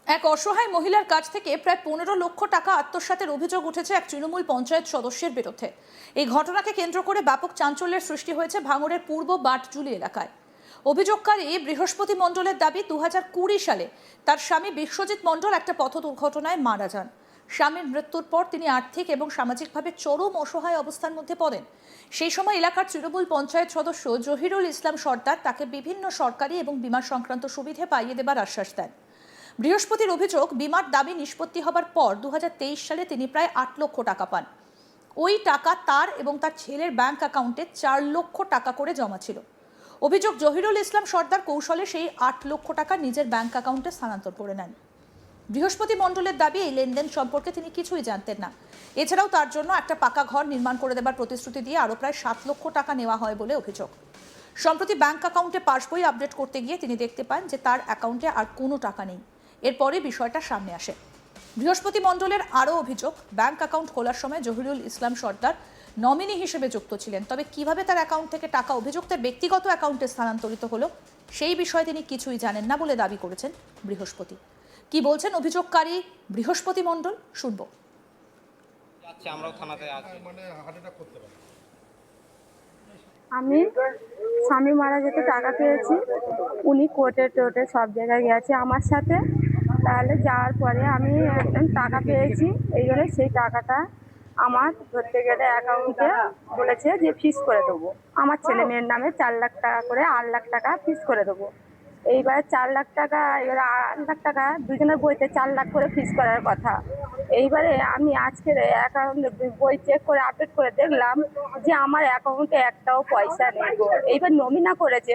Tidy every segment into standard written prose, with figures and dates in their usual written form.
এক অসহায় মহিলার কাছ থেকে প্রায় 15 লক্ষ টাকা আত্মসাতের অভিযোগ উঠেছে এক তৃণমূল পঞ্চায়েত সদস্যের বিরুদ্ধে। এই ঘটনাকে কেন্দ্র করে ব্যাপক চাঞ্চল্যের সৃষ্টি হয়েছে ভাঙড়ের পূর্ব বাটজুলি এলাকায়। অভিযোগকারী বৃহস্পতি মণ্ডলের দাবি 2020 সালে তার স্বামী বিশ্বজিৎ মণ্ডল একটা পথ দুর্ঘটনায় মারা যান। স্বামীর মৃত্যুর পর তিনি আর্থিক এবং সামাজিকভাবে চরম অসহায় অবস্থার মধ্যে পড়েন। সেই সময় এলাকার তৃণমূল পঞ্চায়েত সদস্য জহিরুল ইসলাম সর্দার তাকে বিভিন্ন সরকারি এবং বীমা সংক্রান্ত সুবিধে পাইয়ে দেবার আশ্বাস দেন। বৃহস্পতির অভিযোগ, বিমার দাবি নিষ্পত্তি হবার পর 2023 সালে তিনি প্রায় 8 লক্ষ টাকা পান। ওই টাকা তার এবং তার ছেলের ব্যাংক অ্যাকাউন্টে 4 লক্ষ টাকা করে জমা ছিল। অভিযোগ, জহিরুল ইসলাম সর্দার কৌশলে সেই 8 লক্ষ টাকা নিজের ব্যাংক অ্যাকাউন্টে স্থানান্তর করে নেন। বৃহস্পতি মণ্ডলের দাবি, এই লেনদেন সম্পর্কে তিনি কিছুই জানতেন না। এছাড়াও তার জন্য একটা পাকা ঘর নির্মাণ করে দেবার প্রতিশ্রুতি দিয়ে আরও প্রায় 7 লক্ষ টাকা নেওয়া হয় বলে অভিযোগ। সম্প্রতি ব্যাংক অ্যাকাউন্টে পাসবই আপডেট করতে গিয়ে তিনি দেখতে পান যে তার অ্যাকাউন্টে আর কোনো টাকা নেই। এরপরে বিষয়টা সামনে আসে। বৃহস্পতি মণ্ডলের আরও অভিযোগ, ব্যাংক অ্যাকাউন্ট খোলার সময় জহিরুল ইসলাম সর্দার নমিনি হিসেবে যুক্ত ছিলেন। তবে কিভাবে তার অ্যাকাউন্ট থেকে টাকা অভিযুক্তের ব্যক্তিগত অ্যাকাউন্টে স্থানান্তরিত হলো সেই বিষয়ে তিনি কিছুই জানেন না বলে দাবি করেছেন বৃহস্পতি। কি বলছেন অভিযোগকারী বৃহস্পতি মণ্ডল, শুনবো। আমি স্বামী মারা যেতে টাকা পেয়েছি, উনি কোর্টে টোর্টে সব জায়গায় গেছে আমার সাথে। তাহলে যাওয়ার পরে আমি টাকা পেয়েছি, এই জন্য সেই টাকাটা আমার ধরতে গেলে অ্যাকাউন্টে বলেছে যে ফিস করে দেবো। আমার ছেলে মেয়ের নামে 4 লাখ টাকা করে 8 লাখ টাকা ফিস করে দেবো। এইবার 4 লাখ টাকা, এবার 8 লাখ টাকা দুজনের বইতে 4 লাখ করে ফিস করার কথা। এইবারে আমি আজকের অ্যাকাউন্টে বই চেক করে আপডেট করে দেখলাম যে আমার অ্যাকাউন্টে একটাও পয়সা নেই। এইবার নমিনা করেছে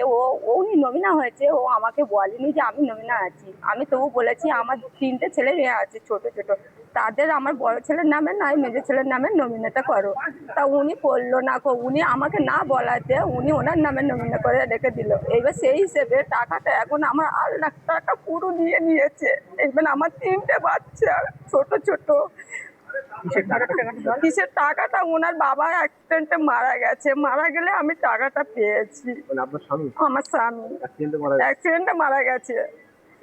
উনি নমিনা হয়েছে, ও আমাকে বলেনি যে আমি নমিনা আছি। আমি তবু বলেছি আমার 3টে ছেলে মেয়ে আছে ছোট ছোট, তাদের আমার বড় ছেলের নামে নয় মেজো ছেলের নামে নমিনাটা করো। তা উনি করলো না, উনি আমাকে না বলাতে উনি ওনার নামে নমিনা করে রেখে দিল। এইবার সেই হিসেবে টাকাটা এখন আমার 8 লাখ টাকা পুরো নিয়ে নিয়েছে। এইবার আমার 3টে বাচ্চা ছোট ছোট। কিসের টাকাটা? ওনার বাবা অ্যাক্সিডেন্টে মারা গেছে, মারা গেলে আমি টাকাটা পেয়েছি। আমার স্বামী অ্যাক্সিডেন্টে মারা গেছে।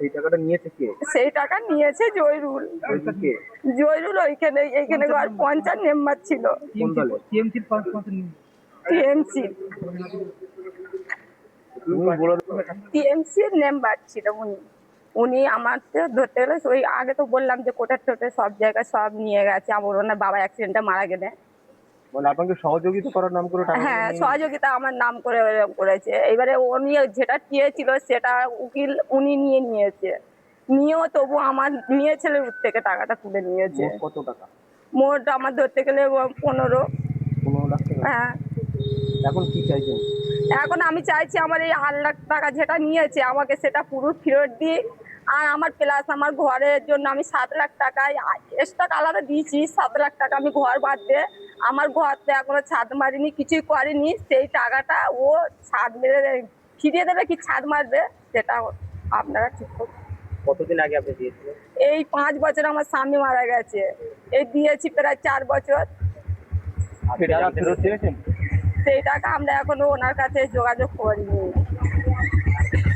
সেই টাকাটা নিয়েছে কে? সেই টাকা নিয়েছে জয়রুল। জয়রুল এইখানে পঞ্চায়েত মেম্বার ছিল, টিএমসির মেম্বার ছিল উনি। উনি আমার ধরতে গেলে ওই আগে তো বললাম যে কোটার টোটে সব জায়গায় সব নিয়ে গেছে। আমার ওনার বাবা অ্যাক্সিডেন্টে মারা গেলে আপনাকে সহযোগিতা করার নাম করে টাকা? হ্যাঁ, সহযোগিতা আমার নাম করে করেছে। এবারে উনি যেটা চেয়েছিল সেটা উকিল উনি নিয়েছে, নিয়েও তবু আমার মেয়ে ছেলের থেকে টাকাটা তুলে নিয়েছে। কত টাকা? মোট আমার ধরতে গেলে 15 লাখ টাকা। হ্যাঁ। এখন কি চাইছেন? এখন আমি চাইছি আমার এই 8 লাখ টাকা যেটা নিয়েছে আমাকে সেটা পুরো ফেরত দিই। আর আমার প্লাস আমার ঘরের জন্য আমি 7 লাখ টাকায় এক্সট্রা আলাদা দিয়েছি। 7 লাখ টাকা আমি ঘর বাঁধতে, আমার ঘরতে এখনো ছাদ মারিনি, কিছুই করেনি। সেই টাকাটা ও ছাদ মেরে ফিরিয়ে দেবে কি ছাদ মারবে সেটা আপনারা ঠিক করুন। কতদিন আগে আপনি দিয়েছিলেন? এই 5 বছর আমার স্বামী মারা গেছে, এই দিয়েছি প্রায় 4 বছর। সেই টাকা আমরা এখনো ওনার কাছে যোগাযোগ করিনি।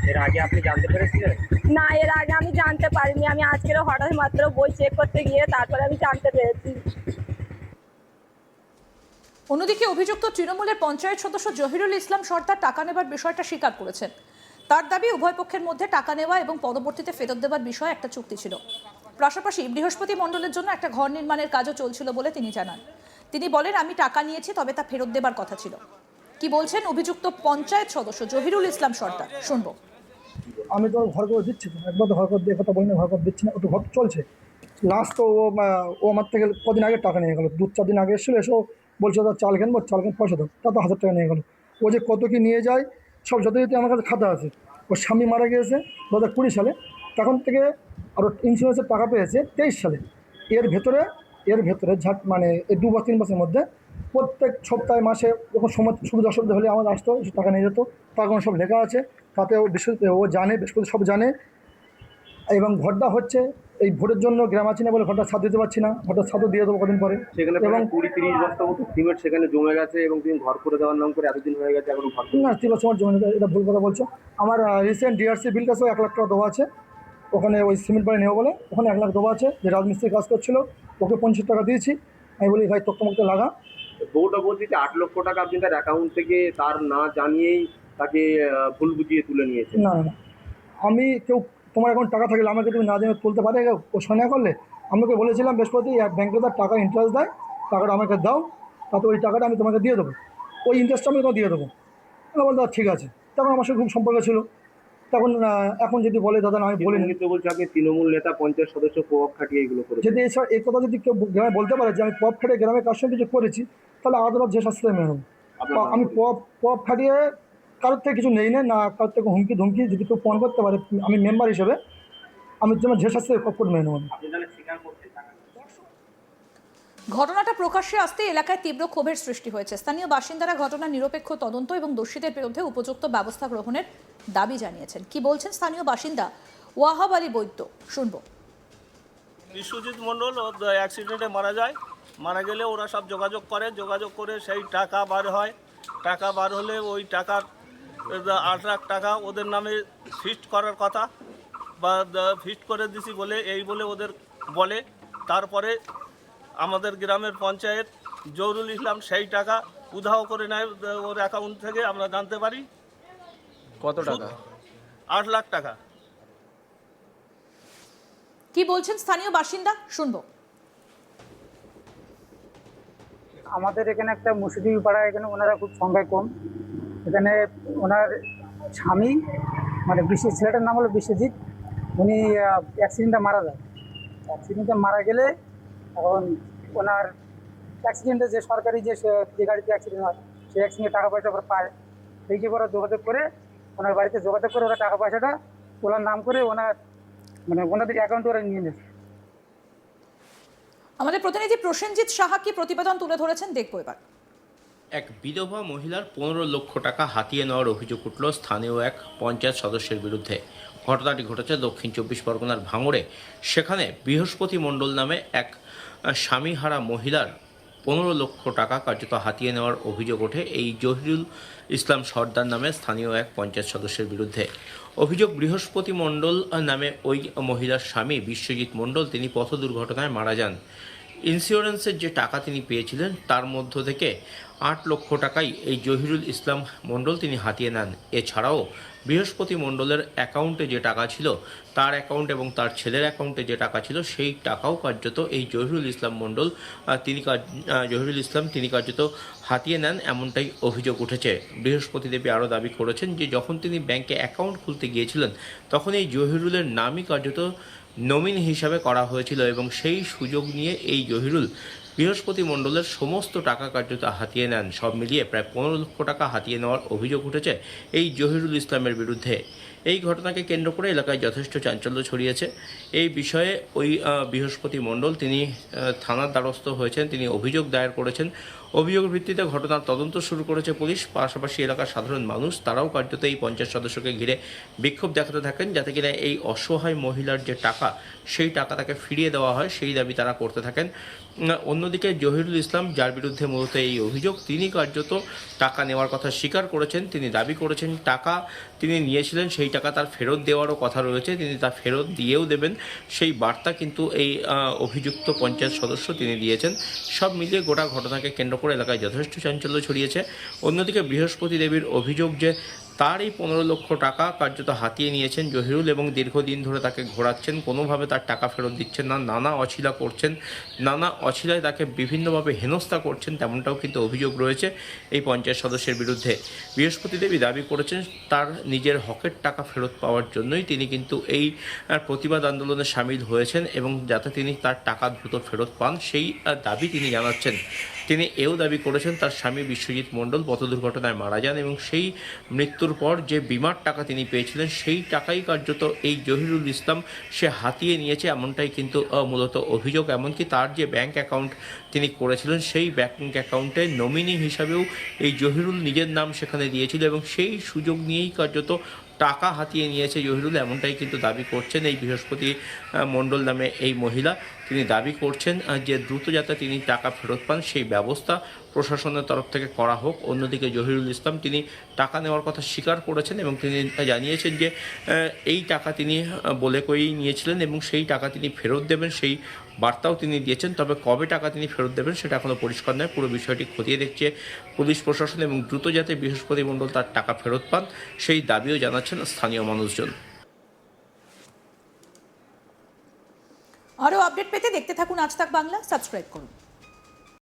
এর আগে আপনি জানতে পেরেছিলেন? না, এর আগে আমি জানতে পারিনি। আমি আজকের হঠাৎ মাত্র বই চেক করতে গিয়ে তারপরে আমি জানতে পেরেছি। অন্যদিকে অভিযুক্ত তৃণমূলের পঞ্চায়েত সদস্য জহিরুল ইসলাম সর্দার টাকা নেবার বিষয়টা স্বীকার করেছেন। তার দাবি, উভয় পক্ষের মধ্যে টাকা নেওয়া এবং পরবর্তীতে ফেরত দেওয়ার বিষয়ে একটা চুক্তি ছিল। পাশাপাশি বৃহস্পতি মণ্ডলের জন্য একটা ঘর নির্মাণের কাজও চলছিল বলে তিনি জানান। তিনি বলেন, আমি টাকা নিয়েছি, তবে তা ফেরত দেবার কথা ছিল। কি বলছেন অভিযুক্ত পঞ্চায়েত সদস্য জহিরুল ইসলাম সর্দার, শুনবো। আমি তো ঘর করে দিচ্ছি, একবার তো ঘর করে দিয়ে কথা বলি না, ঘর করে দিচ্ছি না, ও তো ঘর চলছে। লাস্ট তো ও আমার থেকে কদিন আগে টাকা নিয়ে গেলো, 2-4 দিন আগে এসেছিলো, এসেও বলছে দাদা চাল কিনবো, চাল কিনে পয়সা দাও, তা তো 1000 টাকা নিয়ে গেলো। ও যে কত কি নিয়ে যায় সব যথারীতি আমার কাছে খাতা আছে। ওর স্বামী মারা গিয়েছে 2020 সালে, তখন থেকে আরও ইন্স্যুরেন্সের টাকা পেয়েছে 23 সালে। এর ভেতরে মানে এই 2-3 বছরের মধ্যে প্রত্যেক সপ্তাহে মাসে যখন সময় সুবিধা অসুবিধা হলে আমার আসতো, টাকা নিয়ে যেত। তার কোনো সব লেখা আছে, তাতে ও জানে, বৃহস্পতি সব জানে। এবং ঘরটা হচ্ছে এই ভোটের জন্য গ্রাম আছে না বলে ঘরটা ছাদ দিতে পারছি না, ঘরটা ছাদও দিয়ে দেবো কদিন পরে। সেখানে এবং 20-30 বস্তা মতো সিমেন্ট সেখানে জমে গেছে এবং তুমি ঘর করে দেওয়ার নাম করে এতদিন হয়ে গেছে, এখন ঘর না 3 বছর জমি, এটা ভুল কথা বলছো। আমার রিসেন্ট ডিআরসি বিল কাছেও 1 লাখ টাকা দেওয়া আছে। ওখানে ওই সিমেন্ট বাড়ি নেবো বলে ওখানে 1 লাখ দেওয়া আছে, যে রাজমিস্ত্রি কাজ করছিল ওকে 50 টাকা দিয়েছি। আমি বলি ভাই তোকে লাগা। বউটা বলছি যে 8 লক্ষ টাকা আপনি তার অ্যাকাউন্ট থেকে তার না জানিয়েই তাকে ভুল বুঝিয়ে তুলে নিয়েছেন। না না না, আমি কেউ তোমার এখন টাকা থাকলে আমাকে তুমি না জেনে তুলতে পারে কেউ? ও সন্দেহ করলে আমাকে বলেছিলাম বৃহস্পতি ব্যাংকে তার টাকা ইন্টারেস্ট দেয়, টাকাটা আমাকে দাও, তাতে ওই টাকাটা আমি তোমাকে দিয়ে দেবো, ওই ইন্টারেস্টটা আমি তোমাকে দিয়ে দেবো। আমি বললাম ঠিক আছে। তখন আমার সাথে খুব সম্পর্ক ছিল। তখন এখন যদি বলে দাদা না আমি বলিনি, উনি তো বলছে আপনি তৃণমূল নেতা, পঞ্চায়েত সদস্য, প্রভাব খাটিয়ে এগুলো করেছেন। যদি এছাড়া এই কথা যদি কেউ গ্রামে বলতে পারে যে আমি পপ খাটিয়ে গ্রামের কার সঙ্গে কিছু করেছি, তাহলে আদালত যে শাস্তি মেনে নেবো। আপনার নাম আমি বলুন। পপ খাটিয়ে কারোর থেকে কিছু নেই না, কারোর থেকে হুমকি ধুমকি যদি কেউ ফোন করতে পারে আমি মেম্বার হিসেবে আমি যেমন যে শাস্তি কপট মেনে নেবো। আপনি তাহলে স্বীকার করছেন টাকা? ঘটনাটা প্রকাশ্যে আসতে এলাকায় তীব্র ক্ষোভের সৃষ্টি হয়েছে। স্থানীয় বাসিন্দারা ঘটনার নিরপেক্ষ তদন্ত এবং দোষীদের বিরুদ্ধে উপযুক্ত ব্যবস্থা গ্রহণের দাবি জানিয়েছেন। কি বলছেন স্থানীয় বাসিন্দা ওয়াহাব আলী বৈদ্য, শুনবো। বিশ্বজিৎ মণ্ডল ও অ্যাক্সিডেন্টে মারা যায়। মারা গেলে ওরা সব যোগাযোগ করে সেই টাকা বার হয়। টাকা বার হলে ওই টাকার 8 লাখ টাকা ওদের নামে ফিক্সড করার কথা, বা ফিক্সড করে দিছি বলে ওদের বলে। তারপরে আমাদের গ্রামের পঞ্চায়েত জহুরুল ইসলাম সেই টাকা উধাও করে নেয় ওর অ্যাকাউন্ট থেকে, আমরা জানতে পারি। কত টাকা? 8 লাখ টাকা। কি বলছেন স্থানীয় বাসিন্দা, শুনবো। আমাদের এখানে একটা মুর্শিদি পাড়া, এখানে ওনারা খুব সংখ্যায় কম। এখানে ওনার স্বামী মানে ছেলেটার নাম হলো বিশ্বজিৎ, উনি অ্যাক্সিডেন্টে মারা যায়। অ্যাক্সিডেন্টে মারা গেলে এখন ওনার অ্যাক্সিডেন্টে যে সরকারি যে গাড়িতে অ্যাক্সিডেন্ট হয় সেই অ্যাক্সিডেন্টে টাকা পয়সা ওরা পায়। সেই যে ওরা যোগাযোগ করে ওনার বাড়িতে যোগাযোগ করে ওরা টাকা পয়সাটা ওনার নাম করে ওনাদের অ্যাকাউন্টে ওরা নিয়ে নেয়। আমাদের প্রতিনিধি প্রসেনজিৎ সাহা কি প্রতিবেদন তুলে ধরেছেন, দেখবো এবার। এক বিধবা মহিলার 15 লক্ষ টাকা হাতিয়ে নেওয়ার অভিযোগ উঠল স্থানীয় এক পঞ্চায়েত সদস্যের বিরুদ্ধে। ঘটনাটি ঘটেছে দক্ষিণ 24 পরগনার ভাঙড়ে। সেখানে বৃহস্পতি মণ্ডল নামে এক স্বামীহারা মহিলার 15 লক্ষ টাকা কার্যত হাতিয়ে নেওয়ার অভিযোগ ওঠে এই জহিরুল ইসলাম সর্দার নামে স্থানীয় এক পঞ্চায়েত সদস্যের বিরুদ্ধে। অভিযোগ, বৃহস্পতি মণ্ডল নামে ওই মহিলার স্বামী বিশ্বজিৎ মণ্ডল তিনি পথ দুর্ঘটনায় মারা যান। ইন্স্যুরেন্সের যে টাকা তিনি পেয়েছিলেন তার মধ্য থেকে 8 লক্ষ টাকাই এই জহিরুল ইসলাম মণ্ডল তিনি হাতিয়ে নেন। এছাড়াও বৃহস্পতি মণ্ডলের অ্যাকাউন্টে যে টাকা ছিল, তার অ্যাকাউন্ট এবং তার ছেলের অ্যাকাউন্টে যে টাকা ছিল সেই টাকাও কার্যত এই জহিরুল ইসলাম মণ্ডল তিনি কার্যত হাতিয়ে নেন, এমনটাই অভিযোগ উঠেছে। বৃহস্পতি দেবী আরও দাবি করেছেন যে যখন তিনি ব্যাংকে অ্যাকাউন্ট খুলতে গিয়েছিলেন তখন এই জহিরুলের নামই কার্যত নমিনি হিসাবে করা হয়েছিল এবং সেই সুযোগ নিয়ে এই জহিরুল বৃহস্পতি মণ্ডলের সমস্ত টাকা কার্যত হাতিয়ে নেন। সব মিলিয়ে প্রায় 15 লক্ষ টাকা হাতিয়ে নেওয়ার অভিযোগ উঠেছে এই জহিরুল ইসলামের বিরুদ্ধে। এই ঘটনাকে কেন্দ্র করে এলাকায় যথেষ্ট চাঞ্চল্য ছড়িয়েছে। এই বিষয়ে ওই বৃহস্পতি মণ্ডল তিনি থানার দ্বারস্থ হয়েছেন, তিনি অভিযোগ দায়ের করেছেন। অভিযোগের ভিত্তিতে ঘটনার তদন্ত শুরু করেছে পুলিশ। পাশাপাশি এলাকার সাধারণ মানুষ তারাও কার্যত এই পঞ্চায়েত সদস্যকে ঘিরে বিক্ষোভ দেখাতে থাকেন, যাতে কিনা এই অসহায় মহিলার যে টাকা সেই টাকা তাকে ফিরিয়ে দেওয়া হয়, সেই দাবি তারা করতে থাকেন। অন্যদিকে জহিরুল ইসলাম, যার বিরুদ্ধে মূলত এই অভিযোগ, তিনি কার্যত টাকা নেওয়ার কথা স্বীকার করেছেন। তিনি দাবি করেছেন টাকা তিনি নিয়েছিলেন, সেই টাকা তার ফেরত দেওয়ারও কথা রয়েছে, তিনি তা ফেরত দিয়েও দেবেন, সেই বার্তা কিন্তু এই অভিযুক্ত পঞ্চায়েত সদস্য তিনি দিয়েছেন। সব মিলিয়ে গোটা ঘটনাকে কেন্দ্র করে এলাকায় যথেষ্ট চাঞ্চল্য ছড়িয়েছে। অন্যদিকে বৃহস্পতি দেবীর অভিযোগ যে তার এই 15 লক্ষ টাকা কার্যত হাতিয়ে নিয়েছেন জহিরুল এবং দীর্ঘদিন ধরে তাকে ঘোরাচ্ছেন, কোনোভাবে তার টাকা ফেরত দিচ্ছেন না, নানা অছিলা করছেন, নানা অছিলায় তাকে বিভিন্নভাবে হেনস্থা করছেন, তেমনটাও কিন্তু অভিযোগ রয়েছে এই পঞ্চায়েত সদস্যের বিরুদ্ধে। বৃহস্পতি দেবী দাবি করেছেন তার নিজের হকের টাকা ফেরত পাওয়ার জন্যই তিনি কিন্তু এই প্রতিবাদ আন্দোলনে সামিল হয়েছেন এবং যাতে তিনি তার টাকা দ্রুত ফেরত পান সেই দাবি তিনি জানাচ্ছেন। তিনি এও দাবি করেছেন তার স্বামী বিশ্বজিৎ মণ্ডল পথ দুর্ঘটনায় মারা যান এবং সেই মৃত্যুর পর যে বিমার টাকা তিনি পেয়েছিলেন সেই টাকাই কার্যত এই জহিরুল ইসলাম সে হাতিয়ে নিয়েছে, এমনটাই কিন্তু মূলত অভিযোগ। এমনকি তার যে ব্যাংক অ্যাকাউন্ট তিনি করেছিলেন সেই ব্যাংক অ্যাকাউন্টে নমিনি হিসাবেও এই জহিরুল নিজের নাম সেখানে দিয়েছিল এবং সেই সুযোগ নিয়েই কার্যত টাকা হাতিয়ে নিয়েছে জহিরুল, এমনটাই কিন্তু দাবি করছেন এই বৃহস্পতি মণ্ডল নামে এই মহিলা। তিনি দাবি করছেন যে দ্রুত যাতে তিনি টাকা ফেরত পান সেই ব্যবস্থা প্রশাসনের তরফ থেকে করা হোক। অন্যদিকে জহিরুল ইসলাম তিনি টাকা নেওয়ার কথা স্বীকার করেছেন এবং তিনি জানিয়েছেন যে এই টাকা তিনি বলে করেই নিয়েছিলেন এবং সেই টাকা তিনি ফেরত দেবেন সেই বার্তাও তিনি দিয়েছেন। তবে কবে টাকা তিনি ফেরত দেবেন সেটা এখনও পরিষ্কার নয়। পুরো বিষয়টি খতিয়ে দেখছে পুলিশ প্রশাসন এবং দ্রুত যাতে বৃহস্পতি মণ্ডল তার টাকা ফেরত পান সেই দাবিও জানাচ্ছেন স্থানীয় মানুষজন। আরও আপডেট পেতে দেখতে থাকুন আজ তাক বাংলা, সাবস্ক্রাইব করুন।